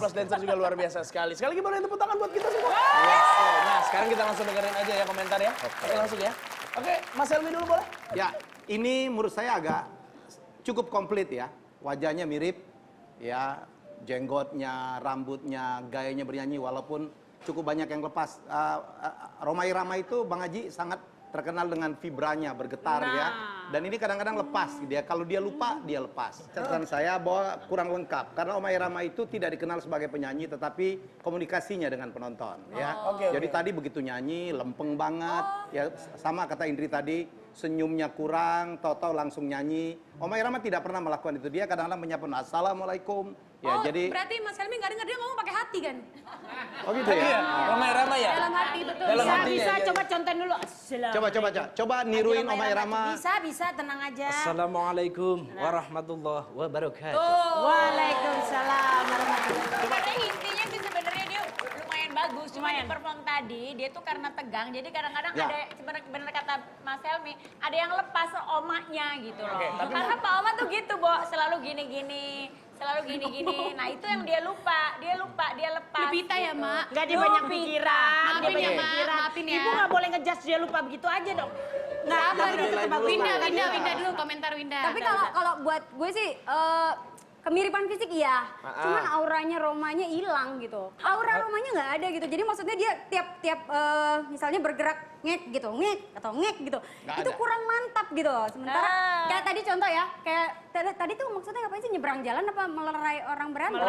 Mas Dancer juga luar biasa sekali. Sekali lagi boleh tepuk tangan buat kita semua. Yes. Nah, sekarang kita langsung dengerin aja ya komentar ya. Oke, langsung ya. Oke, Mas Helmi dulu boleh? Ya, ini menurut saya agak cukup komplit ya. Wajahnya mirip, ya, jenggotnya, rambutnya, gayanya bernyanyi walaupun cukup banyak yang lepas. Rhoma Irama itu Bang Haji sangat terkenal dengan vibranya, bergetar ya. Dan ini kadang-kadang lepas dia. Kalau dia lupa, dia lepas. Catatan saya bahwa kurang lengkap karena Rhoma Irama itu tidak dikenal sebagai penyanyi tetapi komunikasinya dengan penonton ya. Jadi tadi begitu nyanyi lempeng banget ya, sama kata Indri tadi, senyumnya kurang, tahu-tahu langsung nyanyi. Rhoma Irama tidak pernah melakukan itu. Dia kadang-kadang menyapa assalamualaikum. Ya, jadi berarti Mas Helmi nggak dengar, dia ngomong pakai hati kan? oh gitu ya. Rhoma Irama ya? Dalam hati, betul. Dalam Bisa, hati, bisa. ya, Coba contohin dulu. Coba niruin Rhoma Irama. Bisa, tenang aja. Assalamualaikum warahmatullahi wabarakatuh. Waalaikumsalam warahmatullahi wabarakatuh. Sebenarnya intinya sih sebenarnya dia lumayan bagus. Cuma di perform tadi dia tuh karena tegang. Jadi kadang-kadang Ya. ada benar kata Mas Helmi, ada yang lepas omaknya gitu loh. tapi Karena Pak Oma tuh gitu, Bo, selalu gini-gini. Selalu gini-gini. Nah, itu yang dia lupa, dia lepas. Lupita ya, gitu. Mak? Nggak, dia banyak pikiran. Maafin Dia ya, banyak Mak. pikiran. Maafin ya. Ibu nggak boleh ngejudge dia lupa begitu aja dong. Nggak, tapi tetap bagus. Winda dulu, komentar Winda. Tapi kalau buat gue sih kemiripan fisik iya, cuman auranya Romanya hilang gitu. Aura Romanya nggak ada gitu. Jadi maksudnya dia tiap misalnya bergerak ngek gitu, ngek atau ngek gitu. Itu kurang mantap gitu. Sementara kayak tadi contoh ya, kayak tadi tuh maksudnya ngapain sih, nyebrang jalan apa melerai orang berantem?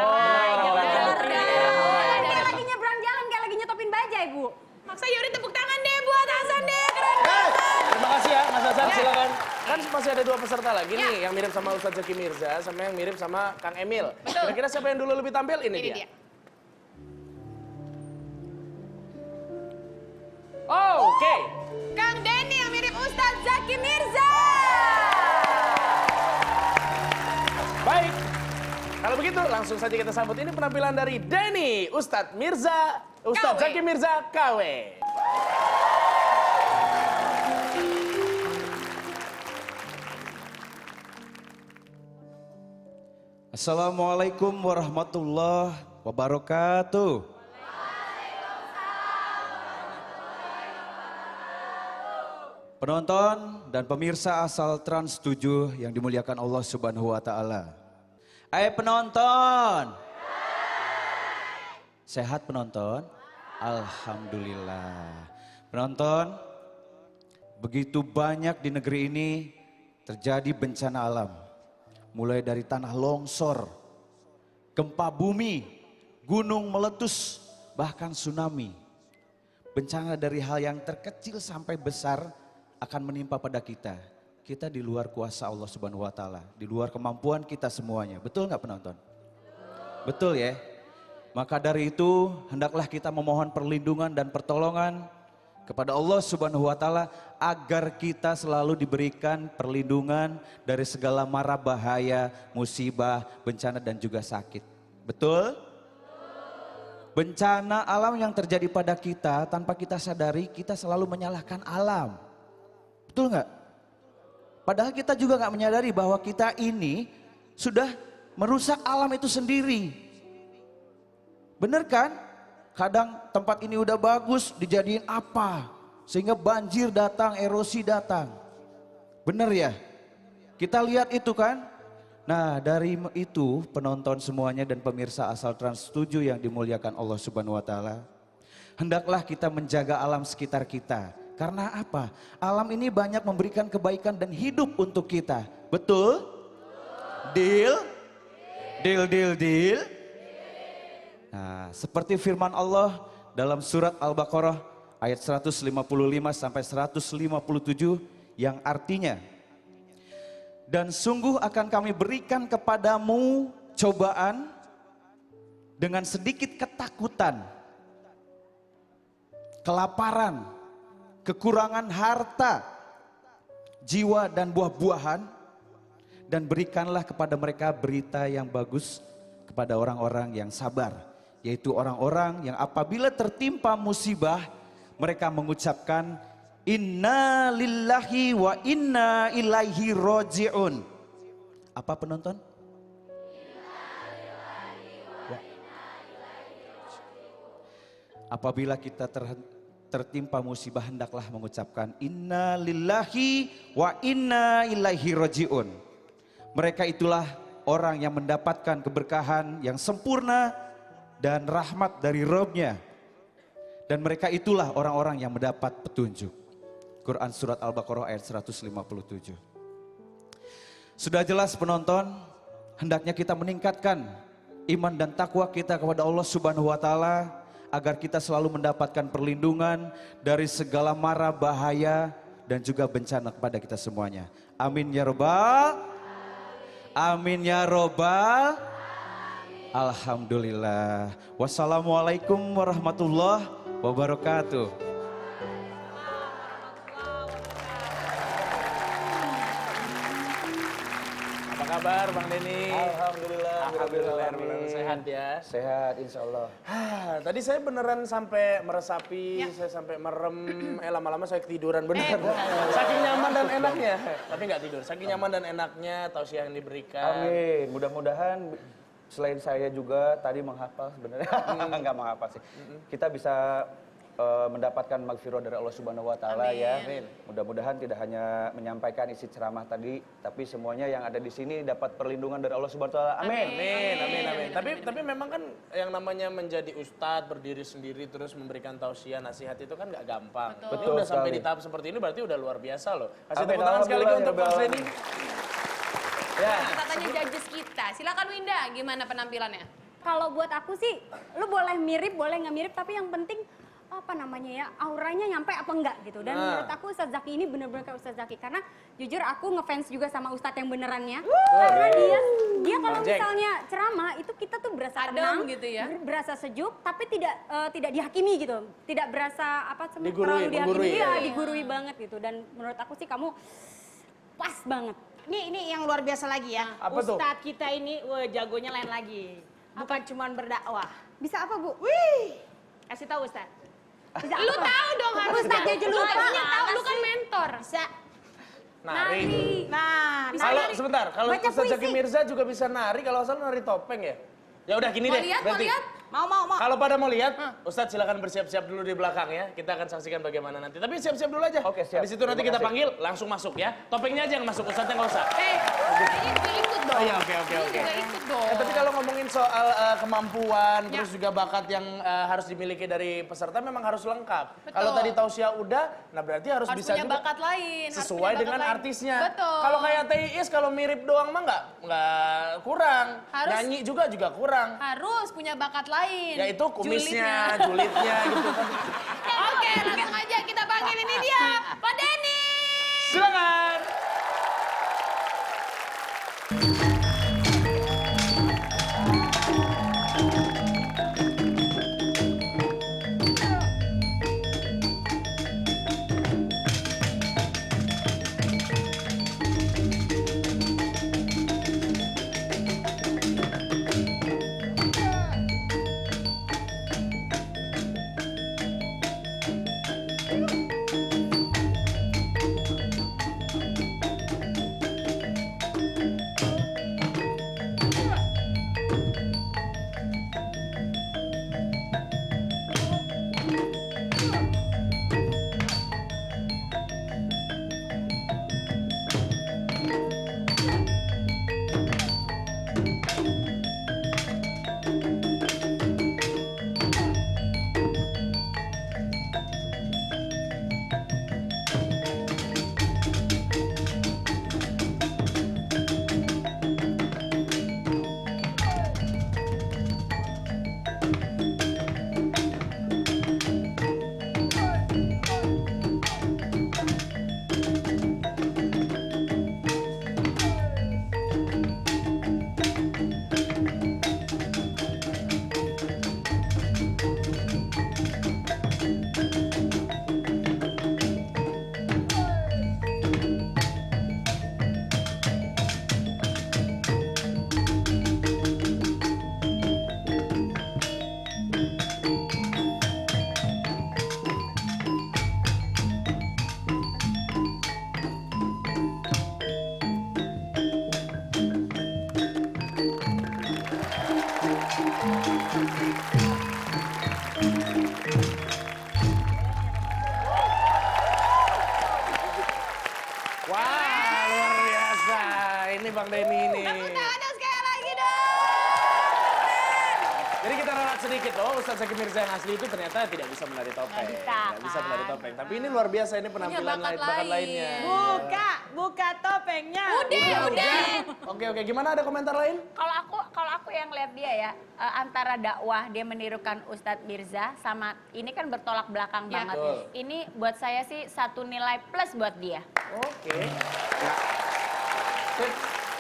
Kayak lagi nyebrang jalan, kayak lagi nyetopin bajai, Bu. Maksa Yuri tepuk tangan deh buat Hasan deh. Keren. Terima kasih ya Mas Hasan, silakan. Kan masih ada 2 peserta lagi nih, yang mirip sama Ustadz Zaki Mirza sama yang mirip sama Kang Emil. Kira-kira siapa yang dulu lebih tampil? Ini dia. Oke. Kang Denny yang mirip Ustadz Zaki Mirza. Baik. Kalau begitu langsung saja kita sambut ini penampilan dari Denny Ustadz Zaki Mirza KW. Assalamualaikum warahmatullahi wabarakatuh. Penonton dan pemirsa asal Trans 7 yang dimuliakan Allah Subhanahu wa taala. Penonton. Sehat penonton? Alhamdulillah. Penonton, begitu banyak di negeri ini terjadi bencana alam. Mulai dari tanah longsor, gempa bumi, gunung meletus, bahkan tsunami. Bencana dari hal yang terkecil sampai besar akan menimpa pada kita. Kita di luar kuasa Allah Subhanahu wa taala, di luar kemampuan kita semuanya. Betul nggak penonton? Betul ya? Maka dari itu hendaklah kita memohon perlindungan dan pertolongan kepada Allah Subhanahu wa taala agar kita selalu diberikan perlindungan dari segala mara bahaya, musibah, bencana dan juga sakit. Betul? Bencana alam yang terjadi pada kita tanpa kita sadari, kita selalu menyalahkan alam. Betul nggak? Padahal kita juga nggak menyadari bahwa kita ini sudah merusak alam itu sendiri. Bener kan? Kadang tempat ini udah bagus dijadiin apa? Sehingga banjir datang, erosi datang. Bener ya? Kita lihat itu kan? Nah dari itu penonton semuanya dan pemirsa asal Trans 7 yang dimuliakan Allah Subhanahu wa taala. Hendaklah kita menjaga alam sekitar kita. Karena apa? Alam ini banyak memberikan kebaikan dan hidup untuk kita. Betul? Deal? Deal? Nah, seperti firman Allah dalam surat Al-Baqarah ayat 155 sampai 157 yang artinya, dan sungguh akan kami berikan kepadamu cobaan dengan sedikit ketakutan, kelaparan, kekurangan harta, jiwa dan buah-buahan, dan berikanlah kepada mereka berita yang bagus kepada orang-orang yang sabar. Yaitu orang-orang yang apabila tertimpa musibah, mereka mengucapkan inna lillahi wa inna ilaihi roji'un. Apa penonton? apabila kita tertimpa musibah hendaklah mengucapkan inna lillahi wa inna ilaihi rajiun. Mereka itulah orang yang mendapatkan keberkahan yang sempurna dan rahmat dari Rabb-Nya. Dan mereka itulah orang-orang yang mendapat petunjuk. Quran Surat Al-Baqarah ayat 157. Sudah jelas penonton, hendaknya kita meningkatkan iman dan takwa kita kepada Allah Subhanahu wa taala agar kita selalu mendapatkan perlindungan dari segala mara bahaya dan juga bencana kepada kita semuanya. Amin ya robbal. Amin ya robbal. Alhamdulillah. Wassalamualaikum warahmatullahi wabarakatuh. Apa kabar Bang Denny? Alhamdulillah. Alhamdulillah. Sehat ya? Sehat insya Allah. Tadi saya beneran sampai meresapi, saya sampai merem, lama-lama saya ketiduran beneran. Saking nyaman dan enaknya, tapi nggak tidur. Saking nyaman dan enaknya tausiah yang diberikan. Amin. Mudah-mudahan selain saya juga tadi menghafal sebenarnya, nggak menghafal sih. Kita bisa mendapatkan magfirah dari Allah Subhanahu wa taala ya. Mudah-mudahan tidak hanya menyampaikan isi ceramah tadi, tapi semuanya yang ada di sini dapat perlindungan dari Allah Subhanahu wa taala. Amin. Amin. Tapi memang kan yang namanya menjadi ustadz, berdiri sendiri terus memberikan tausiah, nasihat itu kan nggak gampang. Ini Betul udah sampai sekali. di tahap seperti ini berarti udah luar biasa loh. Kasih Amin. tepuk tangan sekali lagi untuk Bang Alhamdulillah, Denny. Ya. Kita tanya judges kita. Silakan Winda, gimana penampilannya? Kalau buat aku sih, lu boleh mirip, boleh nggak mirip, tapi yang penting apa namanya ya, auranya nyampe apa enggak gitu. Dan menurut aku Ustadz Zaki ini bener-bener kayak Ustadz Zaki. Karena jujur aku ngefans juga sama Ustadz yang benerannya. Karena dia kalau Bang Jack. misalnya ceramah itu kita tuh berasa Adem tenang, gitu ya. berasa sejuk, tapi tidak dihakimi gitu. Tidak berasa apa Digurui, menggurui Iya, ya. digurui banget gitu. Dan menurut aku sih kamu pas banget. Ini yang luar biasa lagi ya. Apa tuh? Ustadz kita ini wah, jagonya lain lagi. Bukan cuman berdakwah. Bisa apa Bu? Wih, kasih tahu Ustadz. Bisa Lu apa? tahu dong harus Ustadz aja lupa. Harusnya tahu, lu kan mentor. Bisa. Nari. Nah, Kalau sebentar, kalau Baca Ustadz Zaki puisi. Mirza juga bisa nari, kalau asal nari topeng ya. Ya udah gini Mau deh, lihat, mau berarti. lihat? mau. Kalau pada mau lihat, Ustadz silakan bersiap-siap dulu di belakang ya. Kita akan saksikan bagaimana nanti. Tapi siap-siap dulu aja. Oke, siap. Habis itu nanti Terima kita kasih. panggil, langsung masuk ya. Topengnya aja yang masuk, Ustadznya nggak usah. Ini juga ikut dong. Oh iya, oke. Ini juga ikut dong. Tapi kalau ngomongin soal kemampuan, terus juga bakat yang harus dimiliki dari peserta memang harus lengkap. Betul. Kalau tadi tausiah udah, nah berarti harus bisa punya juga bakat lain. harus sesuai punya bakat dengan lain. artisnya. Betul. Kalau kayak Teis, kalau mirip doang mah nggak kurang. Harus- Nyanyi juga kurang. Harus punya bakat lain. Yaitu kumisnya, julidnya gitu kan. Oke, langsung aja kita panggil ini dia, Pak Denny. Silakan. ini Bang Denny nih. Tepuk tangan sekali lagi dong. Jadi kita ralat sedikit loh, Ustadz Zaki Mirza yang asli itu ternyata tidak bisa menari topeng. Nggak bisa menari topeng. Tapi ini luar biasa, ini penampilan bakat lainnya. Buka topengnya. Udah. Oke, gimana ada komentar lain? Kalau aku yang lihat dia ya, antara dakwah dia menirukan Ustadz Mirza sama ini kan bertolak belakang banget. Betul. Ini buat saya sih satu nilai plus buat dia. Oke.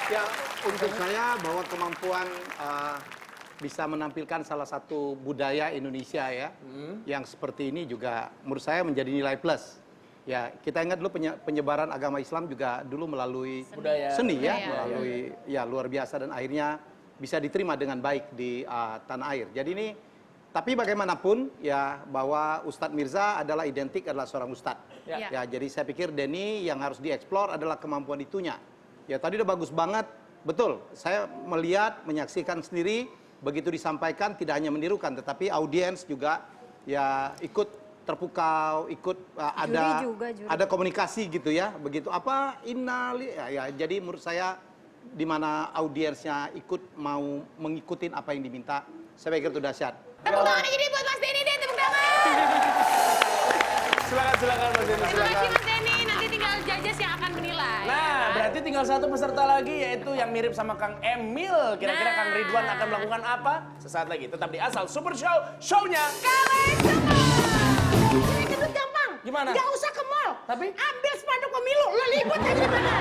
Ya, untuk saya bahwa kemampuan bisa menampilkan salah satu budaya Indonesia ya, yang seperti ini juga menurut saya menjadi nilai plus. Ya, kita ingat dulu penyebaran agama Islam juga dulu melalui seni ya, melalui ya luar biasa dan akhirnya bisa diterima dengan baik di tanah air. Jadi ini, tapi bagaimanapun ya bahwa Ustadz Mirza adalah identik adalah seorang ustadz. Ya, jadi saya pikir Denny yang harus dieksplor adalah kemampuan itunya. Ya tadi udah bagus banget, betul. Saya melihat, menyaksikan sendiri, begitu disampaikan tidak hanya menirukan, tetapi audiens juga ya ikut terpukau, ikut ada komunikasi gitu ya, begitu apa ya, jadi menurut saya di mana audiensnya ikut mau mengikutin apa yang diminta, saya pikir itu dahsyat. Tepuk tangan aja deh buat Mas Denny deh, tepuk tangan. Silakan Mas Denny, Terima silakan. kasih Mas Denny, nanti tinggal Jajas yang akan menilai. Nah, berarti tinggal satu peserta lagi yaitu yang mirip sama Kang Emil. Kira-kira Kang Ridwan akan melakukan apa? Sesaat lagi, tetap di Asal Super Show, show-nya Ini gendut gampang. Gimana? Gak usah ke mall. Tapi? Ambil spanduk pemilu, lo libut aja di mana.